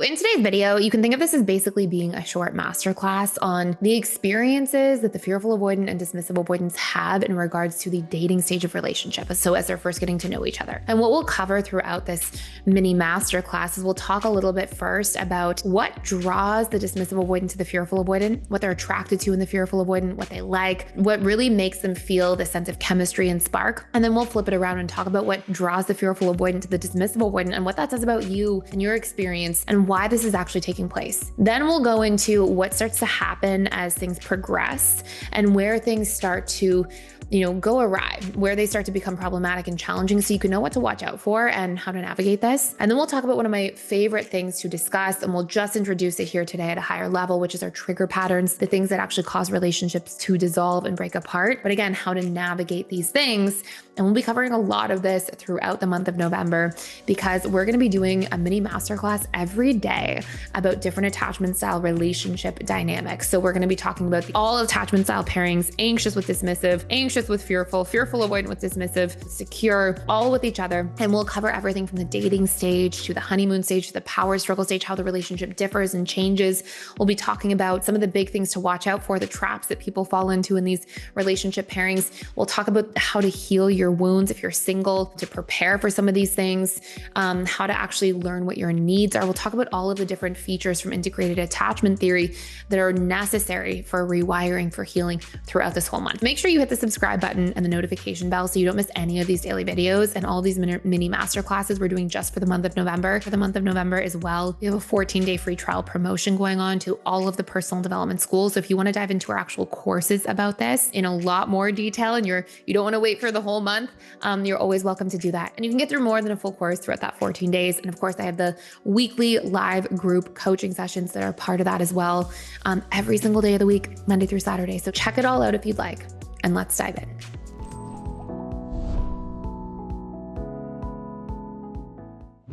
in today's video, you can think of this as basically being a short masterclass on the experiences that the fearful avoidant and dismissive avoidants have in regards to the dating stage of relationship. So as they're first getting to know each other. And what we'll cover throughout this mini masterclass is we'll talk a little bit first about what draws the dismissive avoidant to the fearful avoidant, what they're attracted to in the fearful avoidant, what they like, what really makes them feel the sense of chemistry and spark. And then we'll flip it around and talk about what draws the fearful avoidant to the dismissive avoidant and what that says about you and your experience and why this is actually taking place. Then we'll go into what starts to happen as things progress and where things start to go awry, where they start to become problematic and challenging so you can know what to watch out for and how to navigate this. And then we'll talk about one of my favorite things to discuss, and we'll just introduce it here today at a higher level, which is our trigger patterns, the things that actually cause relationships to dissolve and break apart. But again, how to navigate these things. And we'll be covering a lot of this throughout the month of November because we're going to be doing a mini masterclass every day about different attachment style relationship dynamics. So we're going to be talking about all attachment style pairings, anxious with dismissive, anxious with fearful, fearful avoidant with dismissive, secure, all with each other. And we'll cover everything from the dating stage to the honeymoon stage to the power struggle stage, how the relationship differs and changes. We'll be talking about some of the big things to watch out for, the traps that people fall into in these relationship pairings. We'll talk about how to heal your wounds if you're single, to prepare for some of these things, how to actually learn what your needs are. We'll talk about all of the different features from integrated attachment theory that are necessary for rewiring, for healing throughout this whole month. Make sure you hit the subscribe button and the notification bell so you don't miss any of these daily videos and all these mini masterclasses we're doing just for the month of November. For the month of November as well, we have a 14-day free trial promotion going on to all of the personal development schools. So if you want to dive into our actual courses about this in a lot more detail and you don't want to wait for the whole month, you're always welcome to do that. And you can get through more than a full course throughout that 14 days. And of course, I have the weekly live group coaching sessions that are part of that as well, every single day of the week, Monday through Saturday. So check it all out if you'd like, and let's dive in.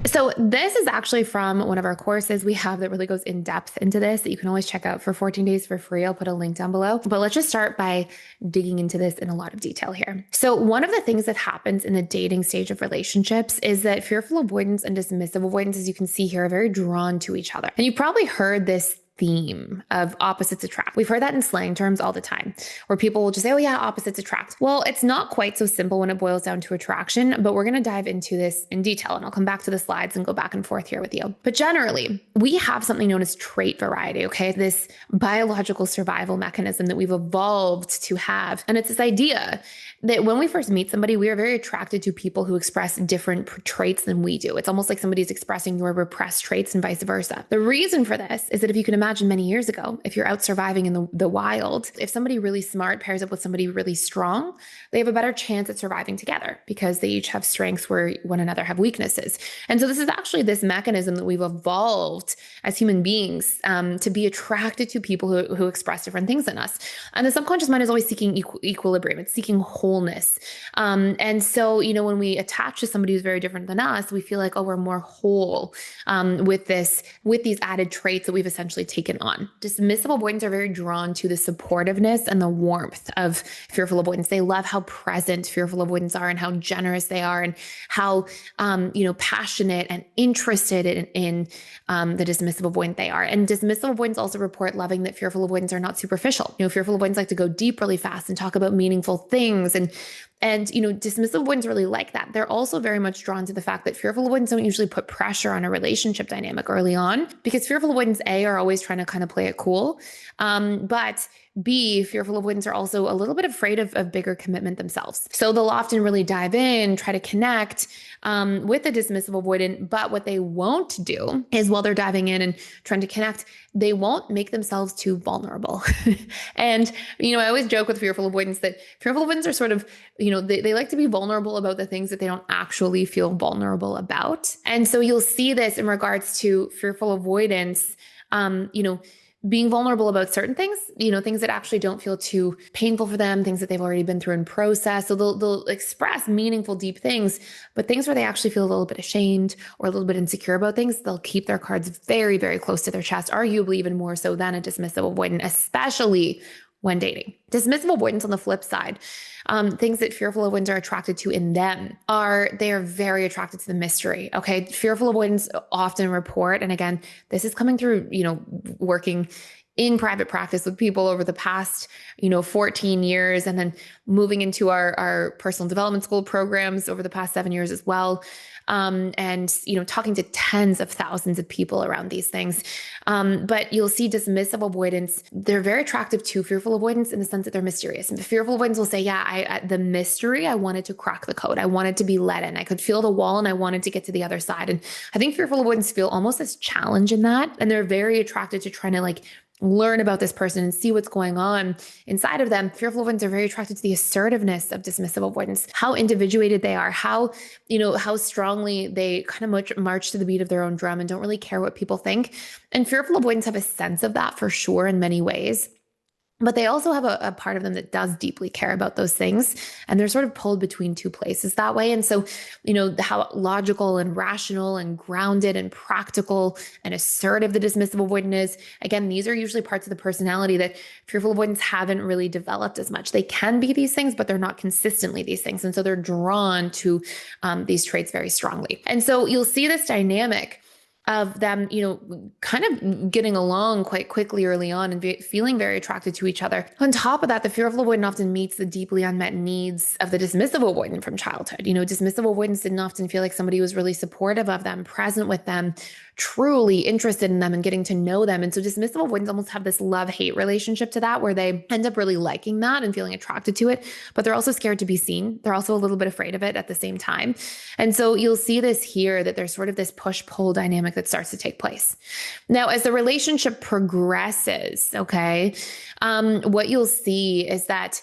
So this is actually from one of our courses we have that really goes in depth into this that you can always check out for 14 days for free. I'll put a link down below, but let's just start by digging into this in a lot of detail here. So one of the things that happens in the dating stage of relationships is that fearful avoidance and dismissive avoidance, as you can see here, are very drawn to each other. And you've probably heard this theme of opposites attract. We've heard that in slang terms all the time, where people will just say, oh yeah, opposites attract. Well, it's not quite so simple when it boils down to attraction, but we're going to dive into this in detail, and I'll come back to the slides and go back and forth here with you. But generally, we have something known as trait variety, okay? This biological survival mechanism that we've evolved to have. And it's this idea that when we first meet somebody, we are very attracted to people who express different traits than we do. It's almost like somebody's expressing your repressed traits and vice versa. The reason for this is that if you can imagine many years ago, if you're out surviving in the wild, if somebody really smart pairs up with somebody really strong, they have a better chance at surviving together because they each have strengths where one another have weaknesses. And so this is actually this mechanism that we've evolved as human beings to be attracted to people who express different things than us. And the subconscious mind is always seeking equilibrium. It's seeking wholeness. And so, when we attach to somebody who's very different than us, we feel like, oh, we're more whole with these added traits that we've essentially taken on. Dismissive avoidants are very drawn to the supportiveness and the warmth of fearful avoidance. They love how present fearful avoidants are and how generous they are and how, passionate and interested in the dismissive avoidant they are. And dismissive avoidants also report loving that fearful avoidants are not superficial. Fearful avoidants like to go deep really fast and talk about meaningful things. And dismissive avoidants really like that. They're also very much drawn to the fact that fearful avoidants don't usually put pressure on a relationship dynamic early on because fearful avoidants, A, are always trying to kind of play it cool. But B, fearful avoidants are also a little bit afraid of bigger commitment themselves. So they'll often really dive in, try to connect with the dismissive avoidant. But what they won't do is while they're diving in and trying to connect, they won't make themselves too vulnerable. And, I always joke with fearful avoidants that fearful avoidants are sort of, they like to be vulnerable about the things that they don't actually feel vulnerable about. And so you'll see this in regards to fearful avoidance, being vulnerable about certain things, things that actually don't feel too painful for them, things that they've already been through in process. So they'll express meaningful, deep things, but things where they actually feel a little bit ashamed or a little bit insecure about things, they'll keep their cards very, very close to their chest, arguably even more so than a dismissive avoidant, especially when dating. Dismissive avoidance on the flip side, things that fearful avoidants are attracted to in them are they are very attracted to the mystery. Okay. Fearful avoidants often report, and again, this is coming through, working in private practice with people over the past, 14 years, and then moving into our personal development school programs over the past 7 years as well. And talking to tens of thousands of people around these things. But you'll see dismissive avoidants, they're very attractive to fearful avoidants in the sense that they're mysterious. And the fearful avoidants will say, yeah, the mystery, I wanted to crack the code. I wanted to be let in. I could feel the wall and I wanted to get to the other side. And I think fearful avoidants feel almost this challenge in that. And they're very attracted to trying to learn about this person and see what's going on inside of them. Fearful avoidants are very attracted to the assertiveness of dismissive avoidance, how individuated they are, how strongly they kind of march to the beat of their own drum and don't really care what people think. And fearful avoidants have a sense of that for sure in many ways. But they also have a part of them that does deeply care about those things. And they're sort of pulled between two places that way. And so, how logical and rational and grounded and practical and assertive the dismissive avoidant is, again, these are usually parts of the personality that fearful avoidants haven't really developed as much. They can be these things, but they're not consistently these things. And so they're drawn to these traits very strongly. And so you'll see this dynamic of them, kind of getting along quite quickly early on and feeling very attracted to each other. On top of that, the fearful avoidant often meets the deeply unmet needs of the dismissive avoidant from childhood. Dismissive avoidants didn't often feel like somebody was really supportive of them, present with them, truly interested in them and getting to know them. And so dismissive avoidants almost have this love-hate relationship to that, where they end up really liking that and feeling attracted to it, but they're also scared to be seen. They're also a little bit afraid of it at the same time. And so you'll see this here, that there's sort of this push-pull dynamic that starts to take place. Now, as the relationship progresses, what you'll see is that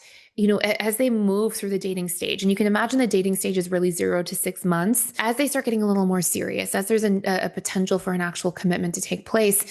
as they move through the dating stage, and you can imagine the dating stage is really 0 to 6 months, as they start getting a little more serious, as there's a potential for an actual commitment to take place,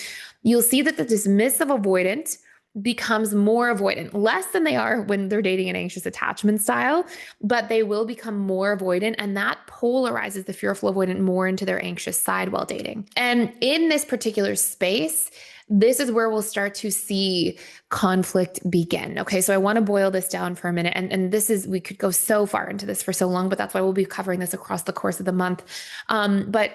you'll see that the dismissive avoidant becomes more avoidant, less than they are when they're dating an anxious attachment style, but they will become more avoidant, and that polarizes the fearful avoidant more into their anxious side while dating. And in this particular space, this is where we'll start to see conflict begin. Okay, so I want to boil this down for a minute. And this is, we could go so far into this for so long, but that's why we'll be covering this across the course of the month. But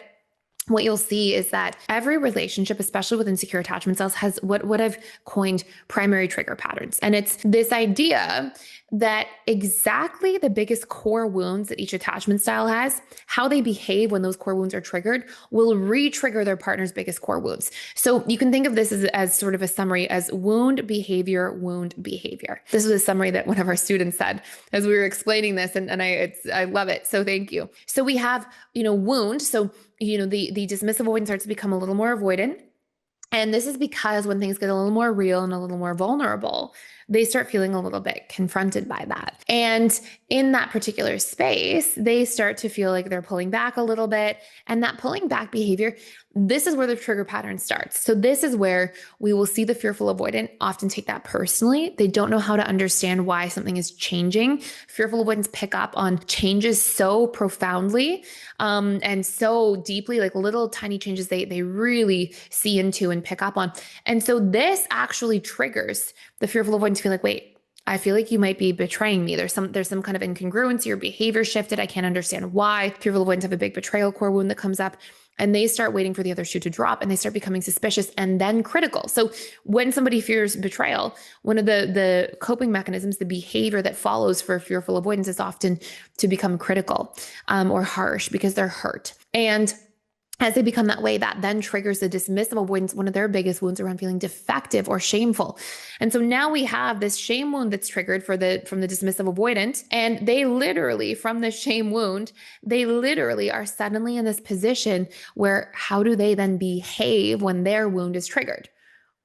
what you'll see is that every relationship, especially with insecure attachment styles, has what I've coined primary trigger patterns. And it's this idea that exactly the biggest core wounds that each attachment style has, how they behave when those core wounds are triggered, will re-trigger their partner's biggest core wounds. So you can think of this as sort of a summary as wound, behavior. This was a summary that one of our students said as we were explaining this, and I love it. So thank you. So we have, wound. So the dismissive avoidant starts to become a little more avoidant. And this is because when things get a little more real and a little more vulnerable, they start feeling a little bit confronted by that. And in that particular space, they start to feel like they're pulling back a little bit. And that pulling back behavior, this is where the trigger pattern starts. So this is where we will see the fearful avoidant often take that personally. They don't know how to understand why something is changing. Fearful avoidants pick up on changes so profoundly and so deeply, like little tiny changes they really see into and pick up on. And so this actually triggers the fearful avoidant to feel like, wait, I feel like you might be betraying me. There's some kind of incongruence. Your behavior shifted. I can't understand why. Fearful avoidants have a big betrayal core wound that comes up, and they start waiting for the other shoe to drop, and they start becoming suspicious and then critical. So when somebody fears betrayal, one of the coping mechanisms, the behavior that follows for fearful avoidance is often to become critical or harsh because they're hurt. And as they become that way, that then triggers the dismissive avoidance, one of their biggest wounds around feeling defective or shameful. And so now we have this shame wound that's triggered from the dismissive avoidant. And they literally, from the shame wound, they literally are suddenly in this position where how do they then behave when their wound is triggered?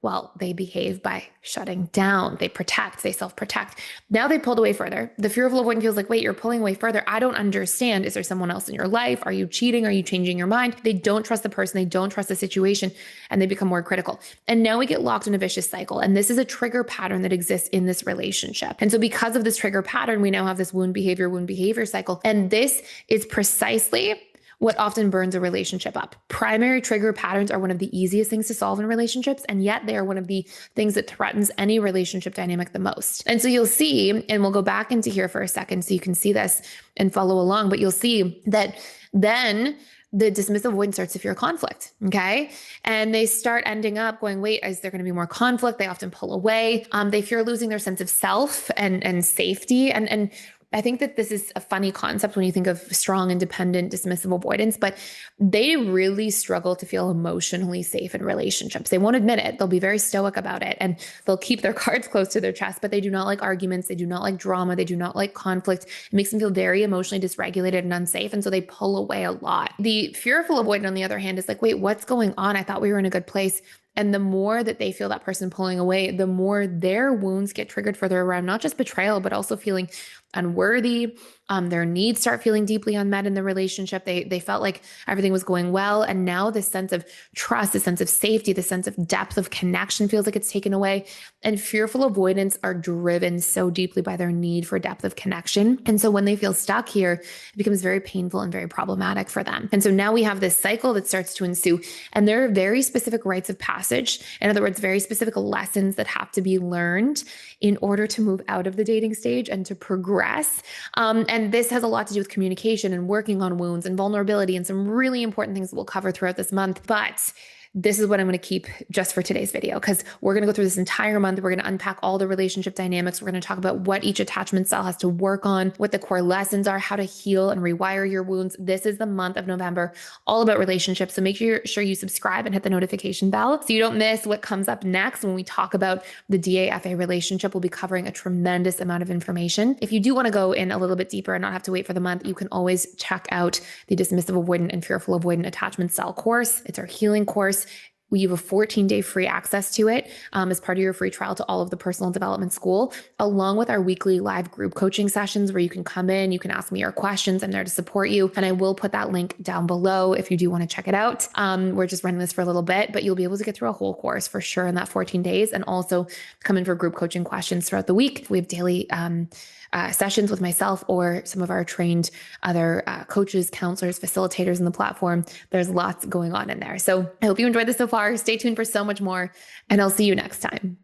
Well, they behave by shutting down. They protect, they self-protect. Now they pulled away further. The fearful avoidant feels like, wait, you're pulling away further. I don't understand. Is there someone else in your life? Are you cheating? Are you changing your mind? They don't trust the person. They don't trust the situation, and they become more critical. And now we get locked in a vicious cycle. And this is a trigger pattern that exists in this relationship. And so because of this trigger pattern, we now have this wound behavior cycle. And this is precisely what often burns a relationship up. Primary trigger patterns are one of the easiest things to solve in relationships, and yet they are one of the things that threatens any relationship dynamic the most. And so you'll see, and we'll go back into here for a second so you can see this and follow along, but you'll see that then the dismissive avoidant starts to fear conflict. Okay. And they start ending up going, wait, is there going to be more conflict? They often pull away. They fear losing their sense of self and safety. And I think that this is a funny concept when you think of strong, independent, dismissive avoidance, but they really struggle to feel emotionally safe in relationships. They won't admit it. They'll be very stoic about it and they'll keep their cards close to their chest, but they do not like arguments. They do not like drama. They do not like conflict. It makes them feel very emotionally dysregulated and unsafe. And so they pull away a lot. The fearful avoidant, on the other hand, is like, wait, what's going on? I thought we were in a good place. And the more that they feel that person pulling away, the more their wounds get triggered further around, not just betrayal, but also feeling unworthy. Their needs start feeling deeply unmet in the relationship. They felt like everything was going well. And now this sense of trust, the sense of safety, the sense of depth of connection feels like it's taken away. And fearful avoidants are driven so deeply by their need for depth of connection. And so when they feel stuck here, it becomes very painful and very problematic for them. And so now we have this cycle that starts to ensue. And there are very specific rites of passage. In other words, very specific lessons that have to be learned in order to move out of the dating stage and to progress. And this has a lot to do with communication and working on wounds and vulnerability and some really important things that we'll cover throughout this month. But this is what I'm going to keep just for today's video, because we're going to go through this entire month. We're going to unpack all the relationship dynamics. We're going to talk about what each attachment style has to work on, what the core lessons are, how to heal and rewire your wounds. This is the month of November, all about relationships. So make sure you subscribe and hit the notification bell so you don't miss what comes up next when we talk about the DAFA relationship. We'll be covering a tremendous amount of information. If you do want to go in a little bit deeper and not have to wait for the month, you can always check out the Dismissive Avoidant and Fearful Avoidant attachment style course. It's our healing course. You have a 14-day free access to it as part of your free trial to all of the personal development school, along with our weekly live group coaching sessions where you can come in, you can ask me your questions. I'm there to support you. And I will put that link down below if you do want to check it out. We're just running this for a little bit, but you'll be able to get through a whole course for sure in that 14 days and also come in for group coaching questions throughout the week. We have daily sessions with myself or some of our trained other coaches, counselors, facilitators in the platform. There's lots going on in there. So I hope you enjoyed this so far. Stay tuned for so much more, and I'll see you next time.